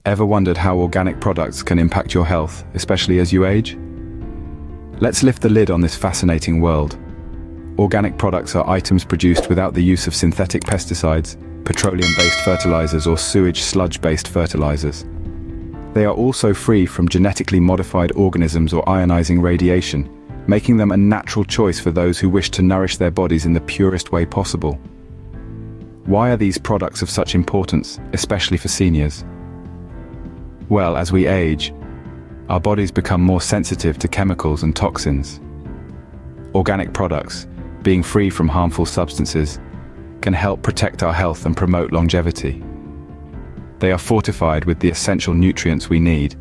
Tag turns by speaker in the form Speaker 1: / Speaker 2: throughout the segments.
Speaker 1: Ever wondered how organic products can impact your health, especially as you age? Let's lift the lid on this fascinating world. Organic products are items produced without the use of synthetic pesticides, petroleum-based fertilizers, or sewage sludge-based fertilizers. They are also free from genetically modified organisms or ionizing radiation, making them a natural choice for those who wish to nourish their bodies in the purest way possible. Why are these products of such importance, especially for seniors? Well, as we age, our bodies become more sensitive to chemicals and toxins. Organic products, being free from harmful substances, can help protect our health and promote longevity. They are fortified with the essential nutrients we need,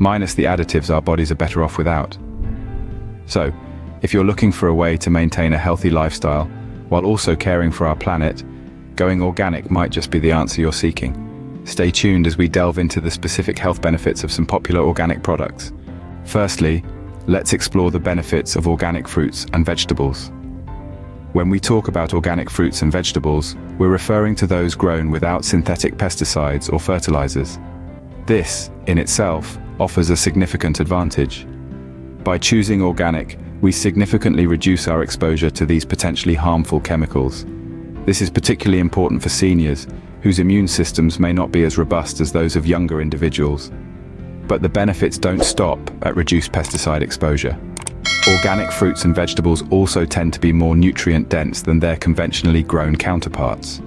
Speaker 1: minus the additives our bodies are better off without. So, if you're looking for a way to maintain a healthy lifestyle while also caring for our planet, going organic might just be the answer you're seeking. Stay tuned as we delve into the specific health benefits of some popular organic products. Firstly, let's explore the benefits of organic fruits and vegetables. When we talk about organic fruits and vegetables, we're referring to those grown without synthetic pesticides or fertilizers. This, in itself, offers a significant advantage. By choosing organic, we significantly reduce our exposure to these potentially harmful chemicals. This is particularly important for seniors, whose immune systems may not be as robust as those of younger individuals. But the benefits don't stop at reduced pesticide exposure. Organic fruits and vegetables also tend to be more nutrient-dense than their conventionally grown counterparts.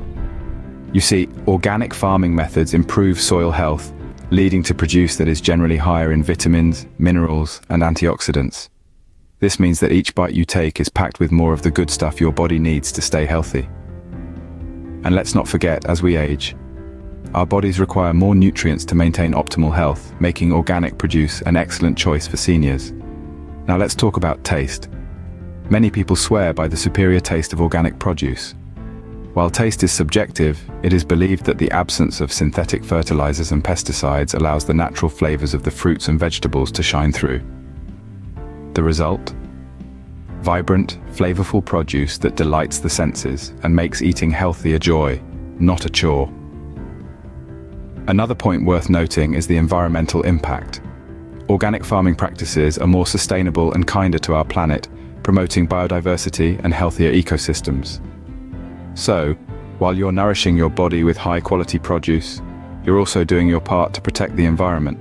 Speaker 1: You see, organic farming methods improve soil health, leading to produce that is generally higher in vitamins, minerals, and antioxidants. This means that each bite you take is packed with more of the good stuff your body needs to stay healthy. And let's not forget, as we age, our bodies require more nutrients to maintain optimal health, making organic produce an excellent choice for seniors. Now let's talk about taste. Many people swear by the superior taste of organic produce. While taste is subjective, it is believed that the absence of synthetic fertilizers and pesticides allows the natural flavors of the fruits and vegetables to shine through. The result? Vibrant, flavorful produce that delights the senses and makes eating healthy a joy, not a chore. Another point worth noting is the environmental impact. Organic farming practices are more sustainable and kinder to our planet, promoting biodiversity and healthier ecosystems. So, while you're nourishing your body with high-quality produce, you're also doing your part to protect the environment.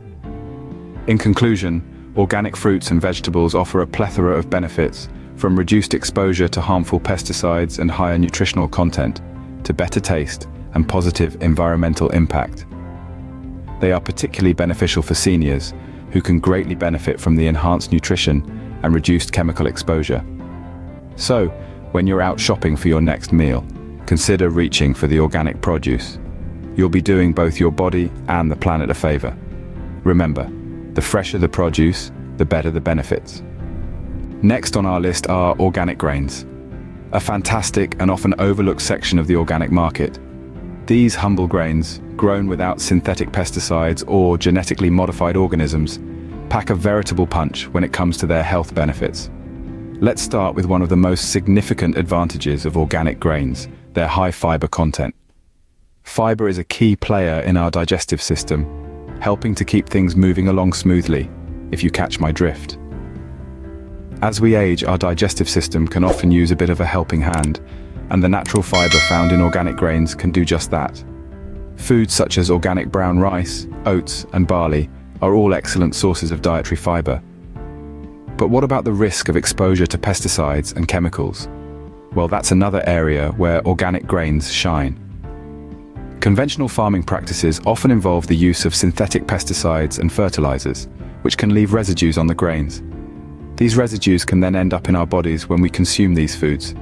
Speaker 1: In conclusion, organic fruits and vegetables offer a plethora of benefits, from reduced exposure to harmful pesticides and higher nutritional content, to better taste and positive environmental impact. They are particularly beneficial for seniors, who can greatly benefit from the enhanced nutrition and reduced chemical exposure. So, when you're out shopping for your next meal, consider reaching for the organic produce. You'll be doing both your body and the planet a favor. Remember, the fresher the produce, the better the benefits. Next on our list are organic grains, a fantastic and often overlooked section of the organic market. These humble grains, grown without synthetic pesticides or genetically modified organisms, pack a veritable punch when it comes to their health benefits. Let's start with one of the most significant advantages of organic grains, their high fiber content. Fiber is a key player in our digestive system, helping to keep things moving along smoothly, if you catch my drift. As we age, our digestive system can often use a bit of a helping hand, and the natural fiber found in organic grains can do just that. Foods such as organic brown rice, oats, and barley are all excellent sources of dietary fiber. But what about the risk of exposure to pesticides and chemicals? Well, that's another area where organic grains shine. Conventional farming practices often involve the use of synthetic pesticides and fertilizers, which can leave residues on the grains. These residues can then end up in our bodies when we consume these foods.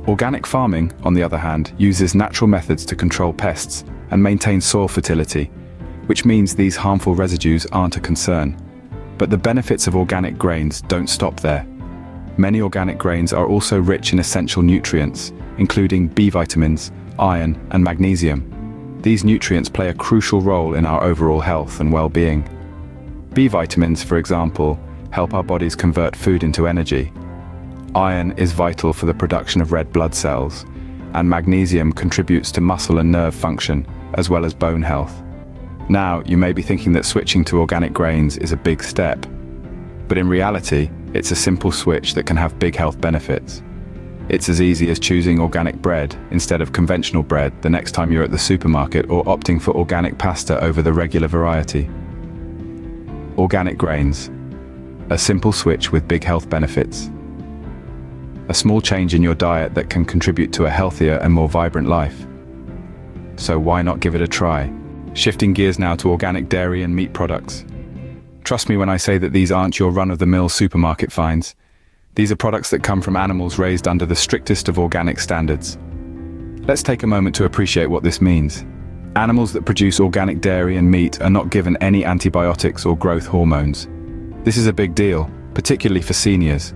Speaker 1: Organic farming, on the other hand, uses natural methods to control pests and maintain soil fertility, which means these harmful residues aren't a concern. But the benefits of organic grains don't stop there. Many organic grains are also rich in essential nutrients, including B vitamins, iron, and magnesium. These nutrients play a crucial role in our overall health and well-being. B vitamins, for example, help our bodies convert food into energy. Iron is vital for the production of red blood cells, and magnesium contributes to muscle and nerve function, as well as bone health. Now, you may be thinking that switching to organic grains is a big step, but in reality, it's a simple switch that can have big health benefits. It's as easy as choosing organic bread instead of conventional bread the next time you're at the supermarket, or opting for organic pasta over the regular variety. Organic grains. A simple switch with big health benefits. A small change in your diet that can contribute to a healthier and more vibrant life. So why not give it a try? Shifting gears now to organic dairy and meat products. Trust me when I say that these aren't your run-of-the-mill supermarket finds. These are products that come from animals raised under the strictest of organic standards. Let's take a moment to appreciate what this means. Animals that produce organic dairy and meat are not given any antibiotics or growth hormones. This is a big deal, particularly for seniors.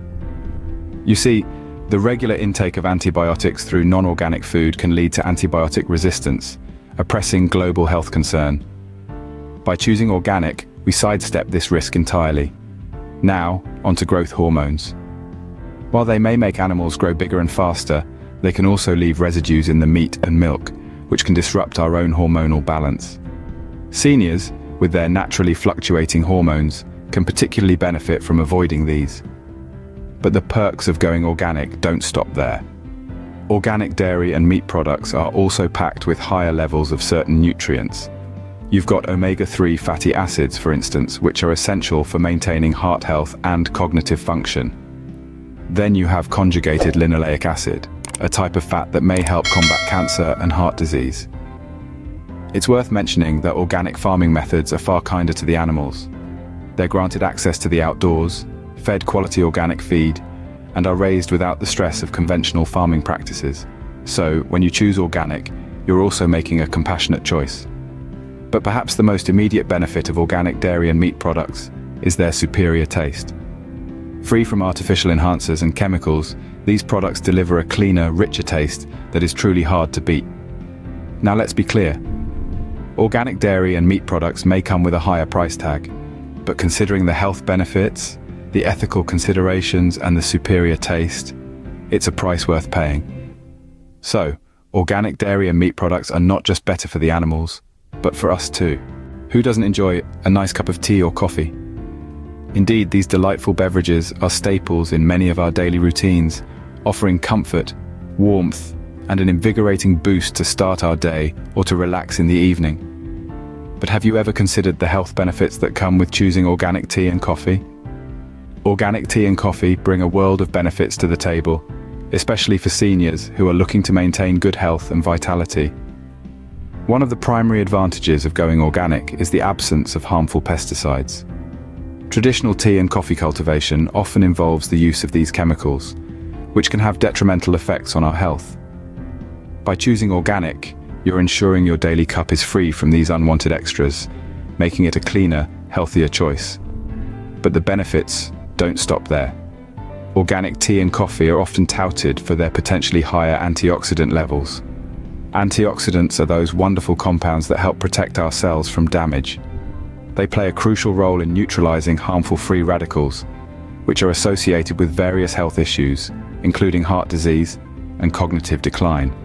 Speaker 1: You see, the regular intake of antibiotics through non-organic food can lead to antibiotic resistance, a pressing global health concern. By choosing organic, we sidestep this risk entirely. Now, onto growth hormones. While they may make animals grow bigger and faster, they can also leave residues in the meat and milk, which can disrupt our own hormonal balance. Seniors, with their naturally fluctuating hormones, can particularly benefit from avoiding these. But the perks of going organic don't stop there. Organic dairy and meat products are also packed with higher levels of certain nutrients. You've got omega-3 fatty acids, for instance, which are essential for maintaining heart health and cognitive function. Then you have conjugated linoleic acid, a type of fat that may help combat cancer and heart disease. It's worth mentioning that organic farming methods are far kinder to the animals. They're granted access to the outdoors, fed quality organic feed, and are raised without the stress of conventional farming practices. So, when you choose organic, you're also making a compassionate choice. But perhaps the most immediate benefit of organic dairy and meat products is their superior taste. Free from artificial enhancers and chemicals, these products deliver a cleaner, richer taste that is truly hard to beat. Now let's be clear. Organic dairy and meat products may come with a higher price tag, but considering the health benefits, the ethical considerations, and the superior taste, it's a price worth paying. So, organic dairy and meat products are not just better for the animals, but for us too. Who doesn't enjoy a nice cup of tea or coffee? Indeed, these delightful beverages are staples in many of our daily routines, offering comfort, warmth, and an invigorating boost to start our day or to relax in the evening. But have you ever considered the health benefits that come with choosing organic tea and coffee? Organic tea and coffee bring a world of benefits to the table, especially for seniors who are looking to maintain good health and vitality. One of the primary advantages of going organic is the absence of harmful pesticides. Traditional tea and coffee cultivation often involves the use of these chemicals, which can have detrimental effects on our health. By choosing organic, you're ensuring your daily cup is free from these unwanted extras, making it a cleaner, healthier choice. But the benefits don't stop there. Organic tea and coffee are often touted for their potentially higher antioxidant levels. Antioxidants are those wonderful compounds that help protect our cells from damage. They play a crucial role in neutralizing harmful free radicals, which are associated with various health issues, including heart disease and cognitive decline.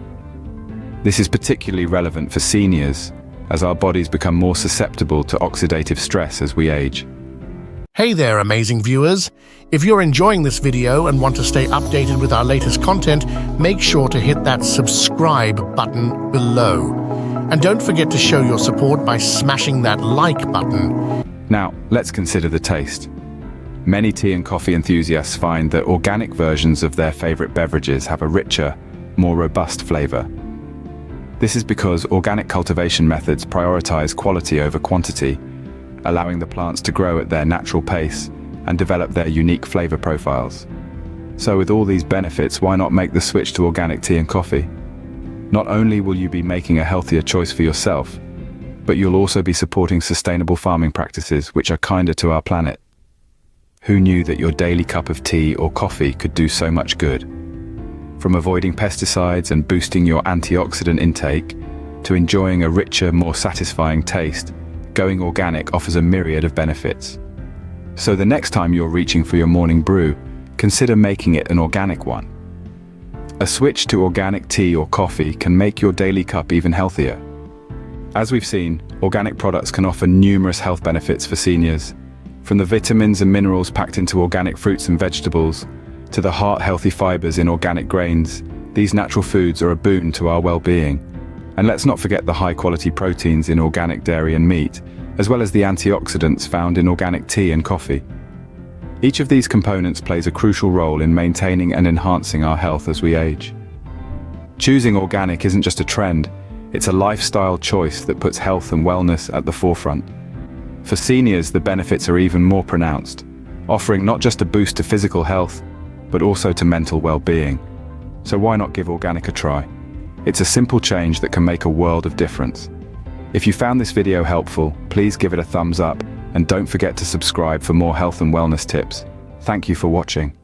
Speaker 1: This is particularly relevant for seniors, as our bodies become more susceptible to oxidative stress as we age.
Speaker 2: Hey there, amazing viewers! If you're enjoying this video and want to stay updated with our latest content, make sure to hit that subscribe button below. And don't forget to show your support by smashing that like button.
Speaker 1: Now, let's consider the taste. Many tea and coffee enthusiasts find that organic versions of their favorite beverages have a richer, more robust flavor. This is because organic cultivation methods prioritize quality over quantity, allowing the plants to grow at their natural pace and develop their unique flavor profiles. So with all these benefits, why not make the switch to organic tea and coffee? Not only will you be making a healthier choice for yourself, but you'll also be supporting sustainable farming practices which are kinder to our planet. Who knew that your daily cup of tea or coffee could do so much good? From avoiding pesticides and boosting your antioxidant intake, to enjoying a richer, more satisfying taste, going organic offers a myriad of benefits. So the next time you're reaching for your morning brew, consider making it an organic one. A switch to organic tea or coffee can make your daily cup even healthier. As we've seen, organic products can offer numerous health benefits for seniors. From the vitamins and minerals packed into organic fruits and vegetables, to the heart-healthy fibers in organic grains, these natural foods are a boon to our well-being. And let's not forget the high-quality proteins in organic dairy and meat, as well as the antioxidants found in organic tea and coffee. Each of these components plays a crucial role in maintaining and enhancing our health as we age. Choosing organic isn't just a trend, it's a lifestyle choice that puts health and wellness at the forefront. For seniors, the benefits are even more pronounced, offering not just a boost to physical health, but also to mental well-being. So why not give organic a try? It's a simple change that can make a world of difference. If you found this video helpful, please give it a thumbs up, and don't forget to subscribe for more health and wellness tips. Thank you for watching.